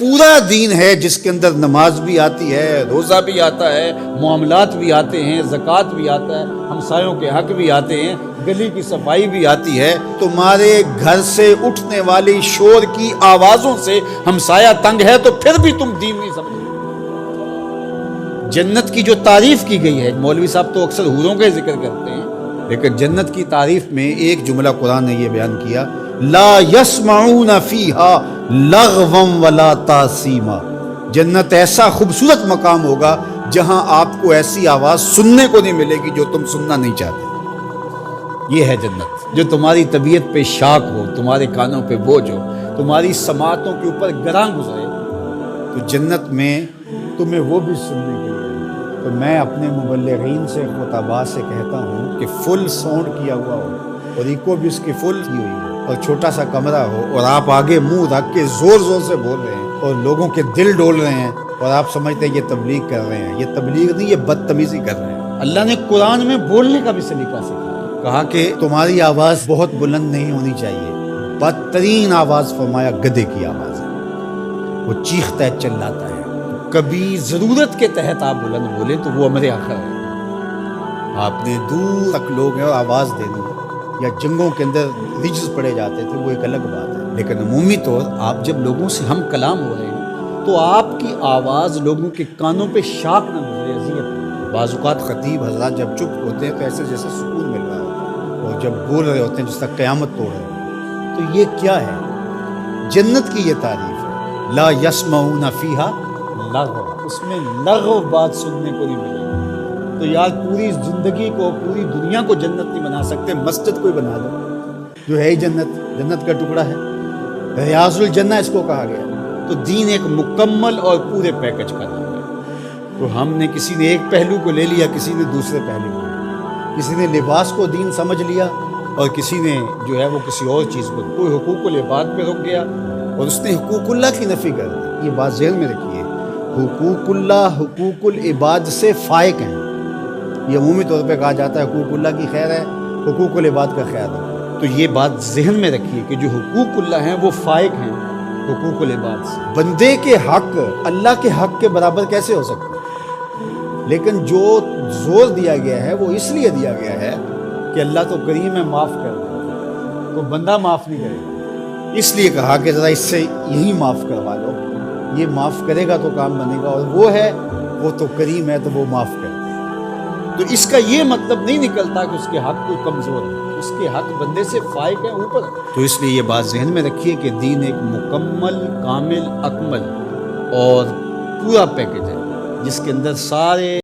پورا دین ہے جس کے اندر نماز بھی آتی ہے، روزہ بھی آتا ہے، معاملات بھی آتے ہیں، زکوٰۃ بھی آتا ہے، ہمسایوں کے حق بھی آتے ہیں، گلی کی صفائی بھی آتی ہے۔ تمہارے گھر سے اٹھنے والی شور کی آوازوں سے ہمسایہ تنگ ہے تو پھر بھی تم دین نہیں سمجھے۔ جنت کی جو تعریف کی گئی ہے، مولوی صاحب تو اکثر حوروں کا ذکر کرتے ہیں، لیکن جنت کی تعریف میں ایک جملہ قرآن نے یہ بیان کیا، لا یسمعون فیہا لغوا ولا تاثیما۔ جنت ایسا خوبصورت مقام ہوگا جہاں آپ کو ایسی آواز سننے کو نہیں ملے گی جو تم سننا نہیں چاہتے۔ یہ ہے جنت، جو تمہاری طبیعت پہ شاک ہو، تمہارے کانوں پہ بوجھ ہو، تمہاری سماعتوں کے اوپر گراں گزرے۔ تو جنت میں تمہیں وہ بھی سننے کے لیے، تو میں اپنے مبلغین سے خطباء سے کہتا ہوں کہ فل ساؤنڈ کیا ہوا ہو اور ایکو بھی اس کی فل کی ہوئی ہو اور چھوٹا سا کمرہ ہو اور آپ آگے منہ رکھ کے زور زور سے بول رہے ہیں اور لوگوں کے دل ڈول رہے ہیں اور آپ سمجھتے ہیں یہ تبلیغ کر رہے ہیں۔ یہ تبلیغ نہیں، یہ بدتمیزی کر رہے ہیں۔ اللہ نے قرآن میں بولنے کا بھی سلیقہ سکھایا، کہا کہ تمہاری آواز بہت بلند نہیں ہونی چاہیے، بدترین آواز فرمایا گدھے کی آواز ہے، وہ چیختا ہے، چلاتا ہے۔ کبھی ضرورت کے تحت آپ بلند بولیں تو وہ امر آخر ہے۔ آپ نے دور تک لوگ ہیں اور آواز دینی ہے، یا جنگوں کے اندر رجز پڑے جاتے تھے، وہ ایک الگ بات ہے، لیکن عمومی طور آپ جب لوگوں سے ہم کلام ہو رہے ہیں تو آپ کی آواز لوگوں کے کانوں پہ شاک نہ گزرے، اذیت۔ بعض اوقات خطیب حضرات جب چپ ہوتے ہیں تو ایسے جیسے سکون مل رہا ہوتا ہے، اور جب بول رہے ہوتے ہیں جس تک قیامت توڑ رہے ہوتے ہیں۔ تو یہ کیا ہے؟ جنت کی یہ تعریف ہے، لا یسمعون فیہا لغو، اس میں لغو بات سننے کو نہیں ملے گی۔ تو یار پوری زندگی کو، پوری دنیا کو جنت نہیں بنا سکتے، مسجد کوئی بنا دو جو ہے ہی جنت کا ٹکڑا ہے، ریاض الجنہ اس کو کہا گیا۔ تو دین ایک مکمل اور پورے پیکج کا نام ہے۔ تو ہم نے کسی نے ایک پہلو کو لے لیا، کسی نے دوسرے پہلو کو، کسی نے لباس کو دین سمجھ لیا اور کسی نے جو ہے وہ کسی اور چیز کو، کوئی حقوق العباد پہ رک گیا اور اس نے حقوق اللہ کی نفی کر دی۔ یہ بات ذہن میں رکھیے، حقوق اللہ حقوق العباد سے فائق ہیں۔ یہ عمومی طور پہ کہا جاتا ہے حقوق اللہ کی خیر ہے، حقوق العباد کا خیر ہے۔ تو یہ بات ذہن میں رکھیے کہ جو حقوق اللہ ہیں وہ فائق ہیں حقوق العباد سے۔ بندے کے حق اللہ کے حق کے برابر کیسے ہو سکتے ہیں؟ لیکن جو زور دیا گیا ہے وہ اس لیے دیا گیا ہے کہ اللہ تو کریم ہے، معاف کر دے، تو بندہ معاف نہیں کرے گا، اس لیے کہا کہ ذرا اس سے یہی معاف کروا لو، یہ معاف کرے گا تو کام بنے گا، اور وہ تو کریم ہے تو وہ معاف کر دے۔ تو اس کا یہ مطلب نہیں نکلتا کہ اس کے حق کوئی کمزور ہے، اس کے حق بندے سے فائق ہے، اوپر ہے۔ تو اس لیے یہ بات ذہن میں رکھیے کہ دین ایک مکمل، کامل، اکمل اور پورا پیکج ہے جس کے اندر سارے